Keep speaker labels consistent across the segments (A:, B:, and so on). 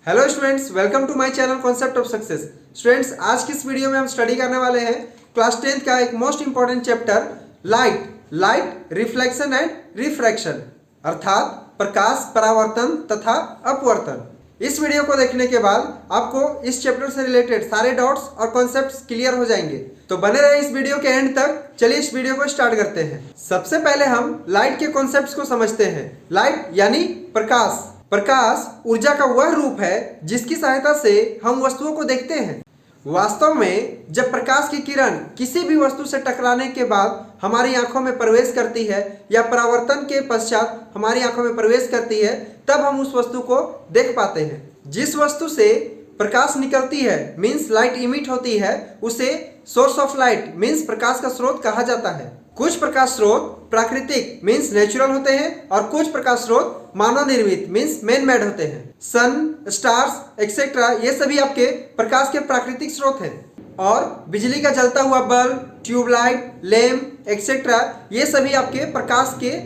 A: Hello students, welcome to my channel concept of success. Students, आज की इस video में हम स्टडी करने वाले हैं क्लास 10th का एक most important chapter light, reflection and refraction, अर्थात प्रकाश, परावर्तन तथा अपवर्तन। इस वीडियो को देखने के बाद आपको इस चैप्टर से रिलेटेड सारे डाउट्स और कॉन्सेप्ट्स क्लियर हो जाएंगे, तो बने रहे इस वीडियो के एंड तक। चलिए इस वीडियो को स्टार्ट करते हैं। सबसे पहले हम लाइट के कॉन्सेप्ट्स को समझते हैं। लाइट यानी प्रकाश। प्रकाश ऊर्जा का वह रूप है जिसकी सहायता से हम वस्तुओं को देखते हैं। वास्तव में जब प्रकाश की किरण किसी भी वस्तु से टकराने के बाद हमारी आंखों में प्रवेश करती है या परावर्तन के पश्चात हमारी आंखों में प्रवेश करती है, तब हम उस वस्तु को देख पाते हैं। जिस वस्तु से प्रकाश निकलती है मीन्स लाइट इमिट होती है, उसे सोर्स ऑफ लाइट मीन्स प्रकाश का स्रोत कहा जाता है। कुछ प्रकाश स्रोत प्राकृतिक मीन्स नेचुरल होते हैं और कुछ प्रकाश स्रोत मानव निर्मित मीन्स मैन मेड होते हैं। सन, स्टार्स एक्सेट्रा ये सभी आपके प्रकाश के प्राकृतिक स्रोत हैं। और बिजली का जलता हुआ बल्ब, ट्यूबलाइट, लैंप एक्सेट्रा ये सभी आपके प्रकाश के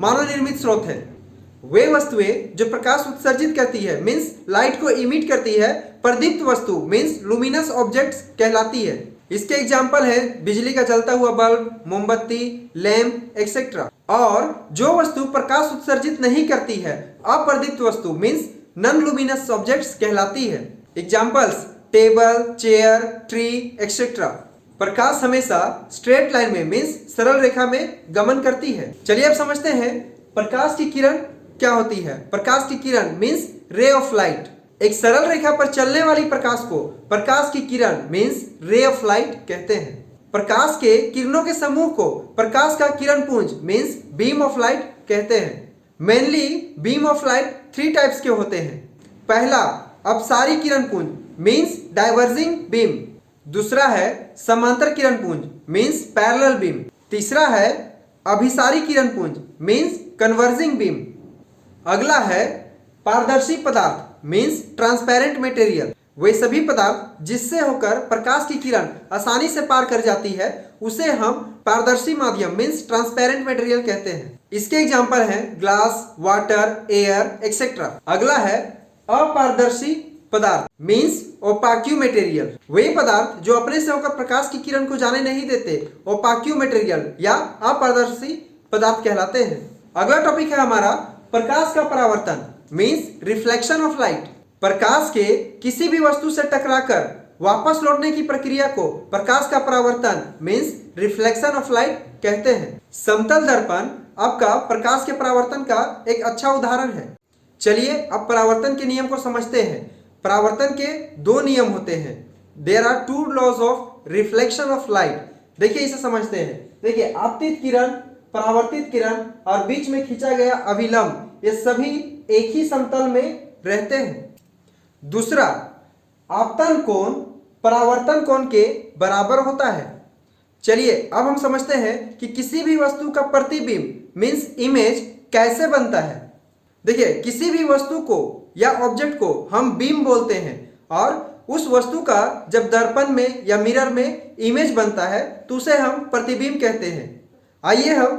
A: मानव निर्मित स्रोत हैं। वे वस्तुएं जो प्रकाश उत्सर्जित करती है मीन्स लाइट को इमिट करती है, प्रदीप्त वस्तु मीन्स लुमिनस ऑब्जेक्ट्स कहलाती है। इसके एग्जाम्पल है बिजली का जलता हुआ बल्ब, मोमबत्ती, लैंप एक्सेट्रा। और जो वस्तु प्रकाश उत्सर्जित नहीं करती है, अप्रदीप्त वस्तु मीन्स नॉन लुमिनस ऑब्जेक्ट्स कहलाती है। Examples table, chair, tree etcetera. प्रकाश हमेशा स्ट्रेट लाइन में मीन्स सरल रेखा में गमन करती है। चलिए अब समझते हैं प्रकाश की किरण क्या होती है। प्रकाश की किरण मीन्स रे ऑफ लाइट। एक सरल रेखा पर चलने वाली प्रकाश को प्रकाश की किरण मीन्स रे ऑफ लाइट कहते हैं। प्रकाश के किरणों के समूह को प्रकाश का किरण पुंज मीन्स बीम ऑफ लाइट कहते हैं। Mainly beam of light 3 types के होते हैं। पहला अपसारी किरण पुंज मीन्स डाइवर्जिंग बीम। दूसरा है समांतर किरण पुंज मीन्स पैरेलल बीम। तीसरा है अभिसारी किरण पुंज मीन्स कन्वर्जिंग बीम। अगला है पारदर्शी पदार्थ मीन्स ट्रांसपेरेंट मटेरियल। वे सभी पदार्थ जिससे होकर प्रकाश की किरण आसानी से पार कर जाती है, उसे हम पारदर्शी माध्यम मीन्स ट्रांसपेरेंट मटेरियल कहते हैं। इसके एग्जांपल हैं ग्लास, वाटर, एयर एक्सेट्रा। अगला है अपारदर्शी पदार्थ मीन्स ओपाक्यू मटेरियल। वे पदार्थ जो अपने से होकर प्रकाश की किरण को जाने नहीं देते, ओपाक्यू मटेरियल या अपारदर्शी पदार्थ कहलाते हैं। अगला टॉपिक है हमारा प्रकाश का परावर्तन मीन्स रिफ्लेक्शन ऑफ लाइट। प्रकाश के किसी भी वस्तु से टकराकर वापस लौटने की प्रक्रिया को प्रकाश का परावर्तन मीन्स रिफ्लेक्शन ऑफ लाइट कहते हैं। समतल दर्पण आपका प्रकाश के परावर्तन का एक अच्छा उदाहरण है। चलिए अब परावर्तन के नियम को समझते हैं। परावर्तन के 2 नियम होते हैं। There are 2 laws of reflection of light. देखिए इसे समझते हैं। देखिए आपतित किरण, परावर्तित किरण और बीच में खींचा गया अभिलंब, ये सभी एक ही समतल में रहते हैं। दूसरा, आपतन कोण परावर्तन कोण के बराबर होता है। चलिए अब हम समझते हैं कि किसी भी वस्तु का प्रतिबिंब मीन्स इमेज कैसे बनता है। देखिए किसी भी वस्तु को या ऑब्जेक्ट को हम बीम बोलते हैं और उस वस्तु का जब दर्पण में या मिरर में इमेज बनता है तो उसे हम प्रतिबिंब कहते हैं। आइए हम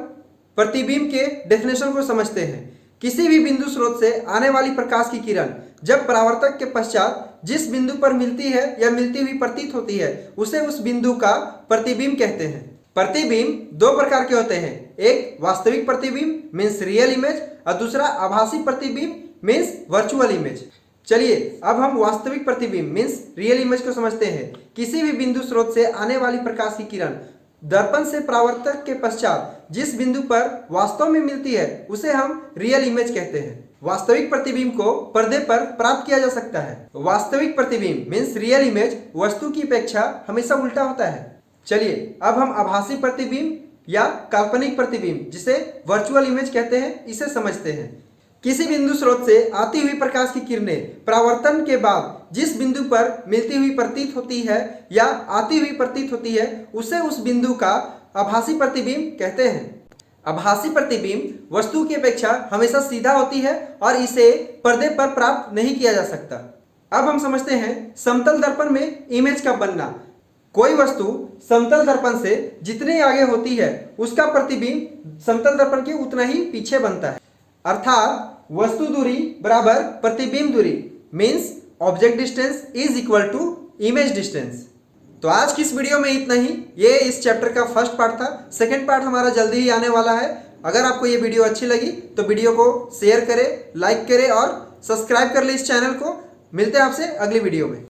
A: प्रतिबिंब के डेफिनेशन को समझते हैं। किसी भी बिंदु स्रोत से आने वाली प्रकाश की किरण जब परावर्तक के पश्चात जिस बिंदु पर मिलती है या मिलती हुई प्रतीत होती है, उसे उस बिंदु का प्रतिबिंब कहते हैं। प्रतिबिंब 2 प्रकार के होते हैं। एक वास्तविक प्रतिबिंब मीन्स रियल इमेज और दूसरा आभासी प्रतिबिंब मीन्स वर्चुअल इमेज। चलिए अब हम वास्तविक प्रतिबिंब मीन्स रियल इमेज को समझते हैं। किसी भी बिंदु स्रोत से आने वाली प्रकाश की किरण दर्पण से परावर्तक के पश्चात जिस बिंदु पर वास्तव में मिलती है, उसे हम रियल इमेज कहते हैं। वास्तविक प्रतिबिंब को पर्दे पर प्राप्त किया जा सकता है। वास्तविक प्रतिबिंब मीन्स रियल इमेज वस्तु की अपेक्षा हमेशा उल्टा होता है। चलिए अब हम आभासी प्रतिबिंब या काल्पनिक प्रतिबिंब जिसे वर्चुअल इमेज कहते हैं, इसे समझते हैं। किसी बिंदु स्रोत से आती हुई प्रकाश की किरणें परावर्तन के बाद जिस बिंदु पर मिलती हुई प्रतीत होती है या आती हुई प्रतीत होती है, उसे उस बिंदु का आभासी प्रतिबिंब कहते हैं। आभासी प्रतिबिंब वस्तु की अपेक्षा हमेशा सीधा होती है और इसे पर्दे पर प्राप्त नहीं किया जा सकता। अब हम समझते हैं समतल दर्पण में इमेज का बनना। कोई वस्तु समतल दर्पण से जितने आगे होती है, उसका प्रतिबिंब समतल दर्पण के उतना ही पीछे बनता है। अर्थात वस्तु दूरी बराबर प्रतिबिंब दूरी means object distance is equal to image distance. तो आज की इस वीडियो में इतना ही। ये इस चैप्टर का फर्स्ट पार्ट था। सेकंड पार्ट हमारा जल्दी ही आने वाला है। अगर आपको ये वीडियो अच्छी लगी तो वीडियो को शेयर करें, लाइक करें और सब्सक्राइब कर ले इस चैनल को। मिलते हैं आपसे अगली वीडियो में।